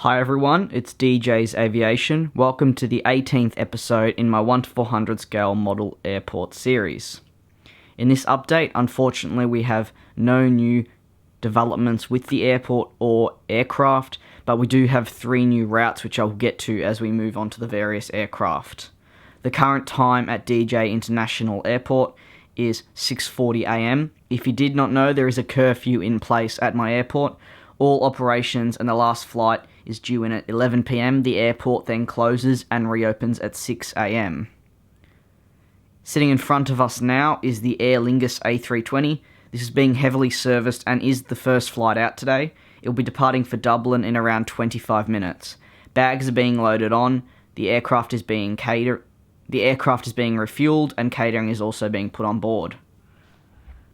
Hi everyone, it's DJ's Aviation. Welcome to the 18th episode in my 1 to 400 scale model airport series. In this update, unfortunately, we have no new developments with the airport or aircraft, but we do have 3 new routes which I'll get to as we move on to the various aircraft. The current time at DJ International Airport is 6:40 AM. If you did not know, there is a curfew in place at my airport. All operations and the last flight is due in at 11 PM. The airport then closes and reopens at 6 AM. Sitting in front of us now is the Aer Lingus A320. This is being heavily serviced and is the first flight out today. It will be departing for Dublin in around 25 minutes. Bags are being loaded on, the aircraft is being refueled, and catering is also being put on board.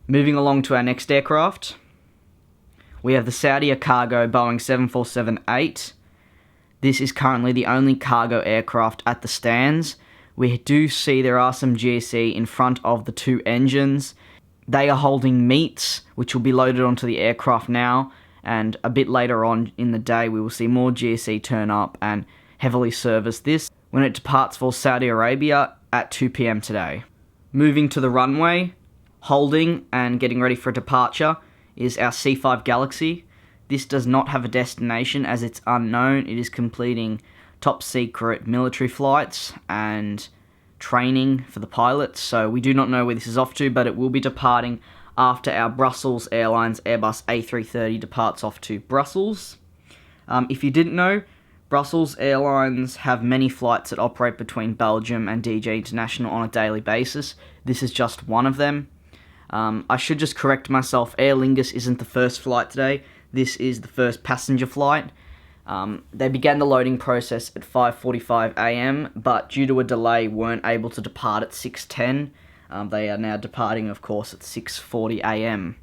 Moving along to our next aircraft, we have the Saudia cargo Boeing 747-8. This is currently the only cargo aircraft at the stands. We do see there are some GSE in front of the 2 engines. They are holding meats, which will be loaded onto the aircraft now, and a bit later on in the day we will see more GSE turn up and heavily service this when it departs for Saudi Arabia at 2 PM today. Moving to the runway, holding and getting ready for departure is our C5 Galaxy. This does not have a destination as it's unknown. It is completing top secret military flights and training for the pilots, so we do not know where this is off to, but it will be departing after our Brussels Airlines Airbus A380 departs off to Brussels. If you didn't know, Brussels Airlines have many flights that operate between Belgium and DJ International on a daily basis. This is just one of them. I should just correct myself, Aer Lingus isn't the first flight today, this is the first passenger flight. They began the loading process at 5:45 AM, but due to a delay weren't able to depart at 6:10. They are now departing, of course, at 6:40 AM.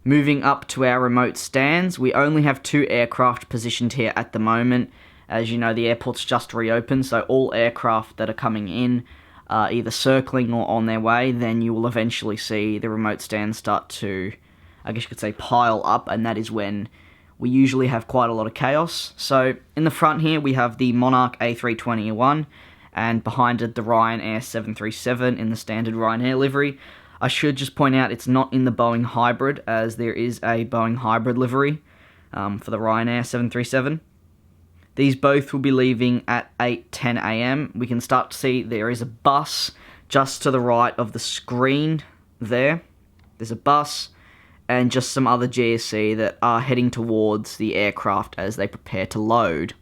Moving up to our remote stands, we only have 2 aircraft positioned here at the moment. As you know, the airport's just reopened, so all aircraft that are coming in either circling or on their way, then you will eventually see the remote stands start to, I guess you could say, pile up, and that is when we usually have quite a lot of chaos. So in the front here we have the Monarch A320, and behind it the Ryanair 737 in the standard Ryanair livery. I should just point out it's not in the Boeing hybrid, as there is a Boeing hybrid livery for the Ryanair 737. These both will be leaving at 8:10 AM. We can start to see there is a bus just to the right of the screen there. There's a bus and just some other GSE that are heading towards the aircraft as they prepare to load.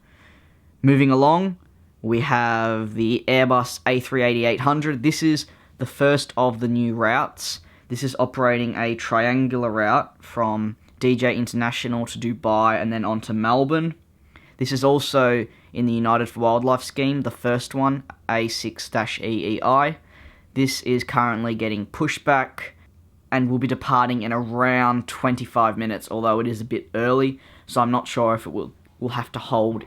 Moving along, we have the Airbus A380-800. This is the first of the new routes. This is operating a triangular route from DJ International to Dubai and then on to Melbourne. This is also in the United for Wildlife scheme, the first one, A6-EEI. This is currently getting pushed back and will be departing in around 25 minutes, although it is a bit early, so I'm not sure if it will have to hold.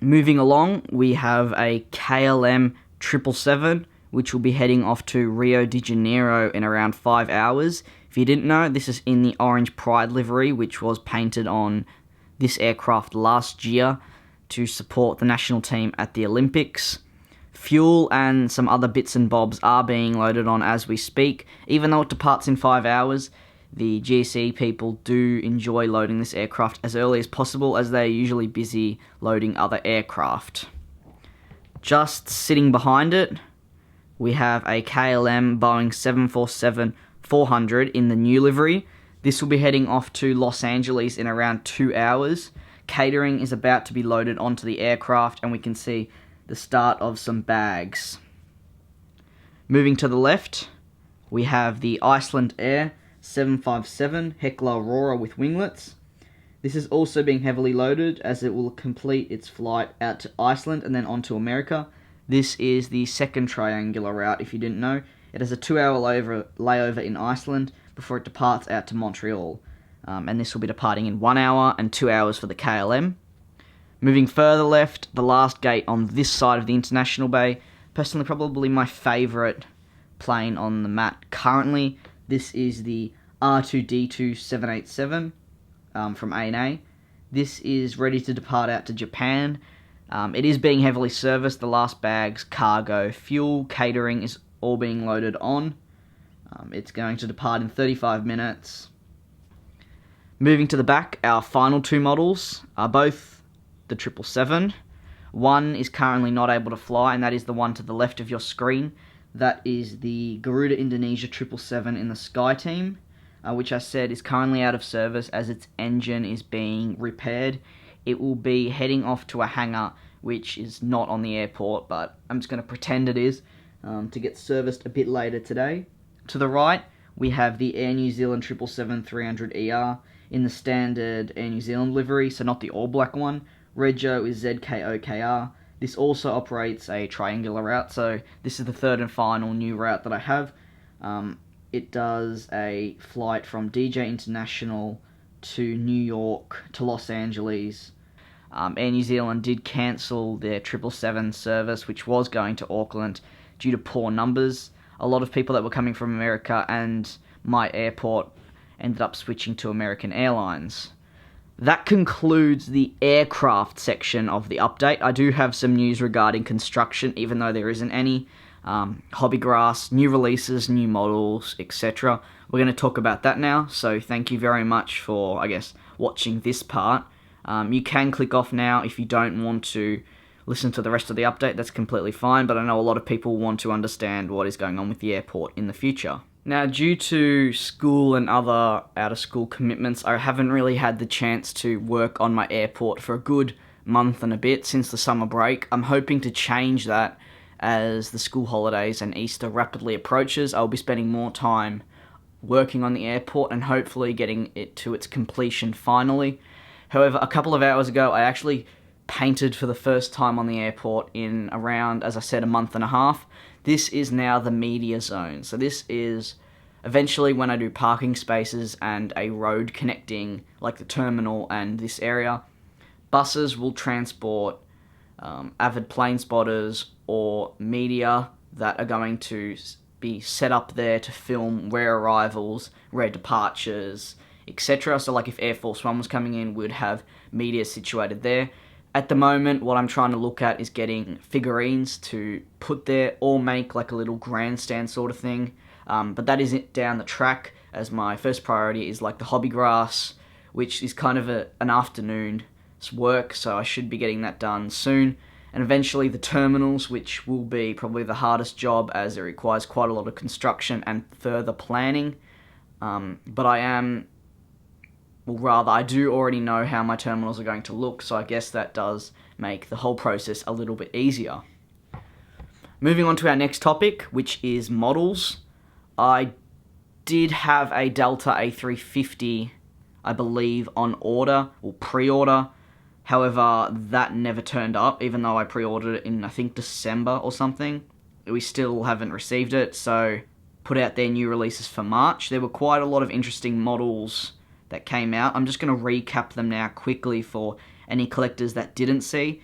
Moving along, we have a Klm 777, which will be heading off to Rio de Janeiro in around 5 hours. If you didn't know, this is in the orange Pride livery, which was painted on this aircraft last year to support the national team at the Olympics. Fuel and some other bits and bobs are being loaded on as we speak. Even though it departs in 5 hours, the GSE people do enjoy loading this aircraft as early as possible, as they are usually busy loading other aircraft. Just sitting behind it, we have a KLM Boeing 747-400 in the new livery. This will be heading off to Los Angeles in around 2 hours. Catering is about to be loaded onto the aircraft, and we can see the start of some bags. Moving to the left, we have the Icelandair 757 Hekla Aurora with winglets. This is also being heavily loaded as it will complete its flight out to Iceland and then on to America. This is the second triangular route, if you didn't know. It has a 2-hour layover in Iceland before it departs out to Montreal. And this will be departing in 1 hour and 2 hours for the KLM. Moving further left, the last gate on this side of the International Bay. Personally, probably my favourite plane on the mat currently. This is the R2D2 787 from ANA. This is ready to depart out to Japan. It is being heavily serviced. The last bags, cargo, fuel, catering is all being loaded on. It's going to depart in 35 minutes. Moving to the back, our final two models are both the 777. One is currently not able to fly, and that is the one to the left of your screen. That is the Garuda Indonesia 777 in the SkyTeam, which I said is currently out of service as its engine is being repaired. It will be heading off to a hangar, which is not on the airport, but I'm just going to pretend it is, to get serviced a bit later today. To the right, we have the Air New Zealand 777-300ER in the standard Air New Zealand livery, so not the all-black one. Rego is ZKOKR. This also operates a triangular route, so this is the third and final new route that I have. It does a flight from DJ International to New York to Los Angeles. Air New Zealand did cancel their 777 service, which was going to Auckland due to poor numbers. A lot of people that were coming from America and my airport ended up switching to American Airlines. That concludes the aircraft section of the update. I do have some news regarding construction, even though there isn't any. Hobby grass, new releases, new models, etc. We're going to talk about that now, so thank you very much for, watching this part. You can click off now if you don't want to listen to the rest of the update. That's completely fine, but I know a lot of people want to understand what is going on with the airport in the future. Now, due to school and other out-of-school commitments, I haven't really had the chance to work on my airport for a good month and a bit since the summer break. I'm hoping to change that as the school holidays and Easter rapidly approaches. I'll be spending more time working on the airport and hopefully getting it to its completion finally. However, a couple of hours ago, I actually painted for the first time on the airport in around, as I said, a month and a half. This is now the media zone. So this is eventually when I do parking spaces and a road connecting like the terminal and this area. Buses will transport avid plane spotters or media that are going to be set up there to film rare arrivals, rare departures, etc. So like if Air Force One was coming in, we'd have media situated there. At the moment, what I'm trying to look at is getting figurines to put there or make like a little grandstand sort of thing. But that isn't down the track, as my first priority is like the hobby grass, which is kind of an afternoon's work, so I should be getting that done soon. And eventually the terminals, which will be probably the hardest job as it requires quite a lot of construction and further planning. But I do already know how my terminals are going to look, so I guess that does make the whole process a little bit easier. Moving on to our next topic, which is models. I did have a Delta A350, I believe, on order, or pre-order. However, that never turned up, even though I pre-ordered it in, I think, December or something. We still haven't received it, so put out their new releases for March. There were quite a lot of interesting models that came out. I'm just going to recap them now quickly for any collectors that didn't see.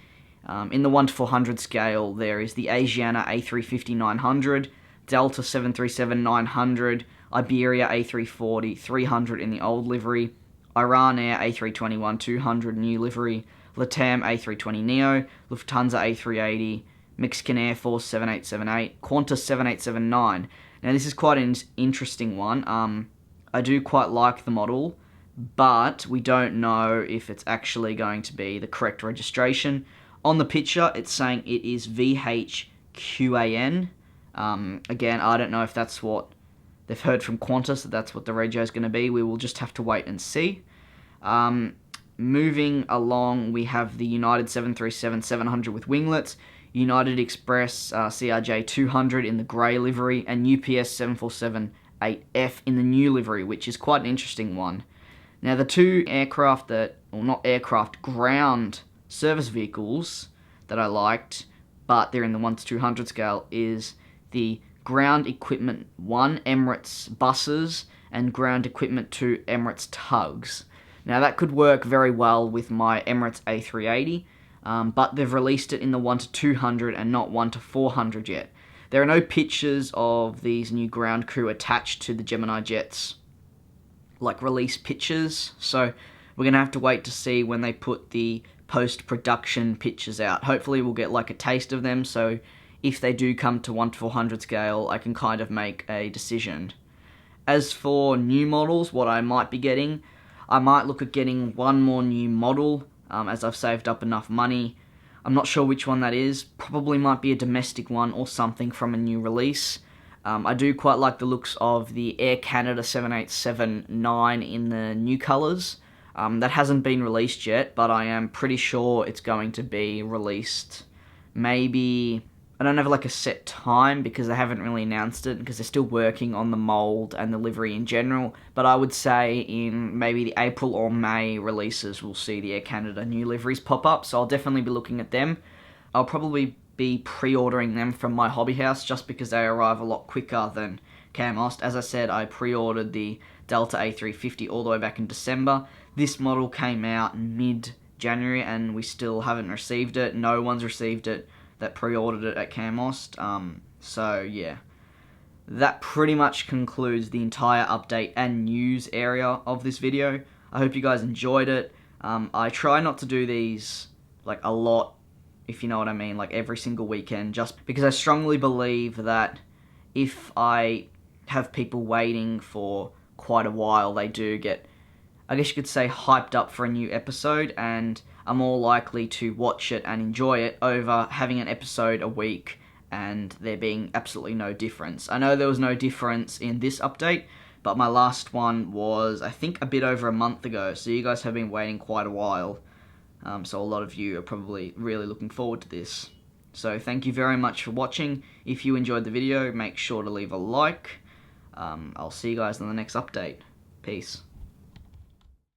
In the 1 to 400 scale, there is the Asiana A350-900, Delta 737-900, Iberia A340, 300 in the old livery, Ryanair A321-200 new livery, LATAM A320neo, Lufthansa A380, Mexican Air Force 7878, Qantas 7879. Now this is quite an interesting one. I do quite like the model, but we don't know if it's actually going to be the correct registration. On the picture, it's saying it is VHQAN. Again, I don't know if that's what they've heard from Qantas, that that's what the rego is going to be. We will just have to wait and see. Moving along, we have the United 737-700 with winglets, United Express CRJ 200 in the grey livery, and UPS 747-8F in the new livery, which is quite an interesting one. Now, the two ground service vehicles that I liked, but they're in the 1 to 200 scale, is the Ground Equipment 1 Emirates buses and Ground Equipment 2 Emirates tugs. Now, that could work very well with my Emirates A380, but they've released it in the 1 to 200 and not 1 to 400 yet. There are no pictures of these new ground crew attached to the GeminiJets, like release pictures, so we're going to have to wait to see when they put the post-production pictures out. Hopefully we'll get like a taste of them, so if they do come to 1:400 scale, I can kind of make a decision. As for new models, what I might be getting, I might look at getting one more new model, as I've saved up enough money. I'm not sure which one that is. Probably might be a domestic one or something from a new release. I do quite like the looks of the Air Canada 787-9 in the new colours. That hasn't been released yet, but I am pretty sure it's going to be released. Maybe, I don't have like a set time because they haven't really announced it, because they're still working on the mould and the livery in general, but I would say in maybe the April or May releases we'll see the Air Canada new liveries pop up, so I'll definitely be looking at them. I'll probably be pre-ordering them from my hobby house just because they arrive a lot quicker than Camost. As I said, I pre-ordered the Delta A350 all the way back in December. This model came out mid-January and we still haven't received it. No one's received it that pre-ordered it at Camost. So yeah, that pretty much concludes the entire update and news area of this video. I hope you guys enjoyed it. I try not to do these like a lot, if you know what I mean, like every single weekend, just because I strongly believe that if I have people waiting for quite a while, they do get, I guess you could say, hyped up for a new episode, and are more likely to watch it and enjoy it over having an episode a week and there being absolutely no difference. I know there was no difference in this update, but my last one was, I think, a bit over a month ago, so you guys have been waiting quite a while. So a lot of you are probably really looking forward to this. So thank you very much for watching. If you enjoyed the video, make sure to leave a like. I'll see you guys in the next update. Peace.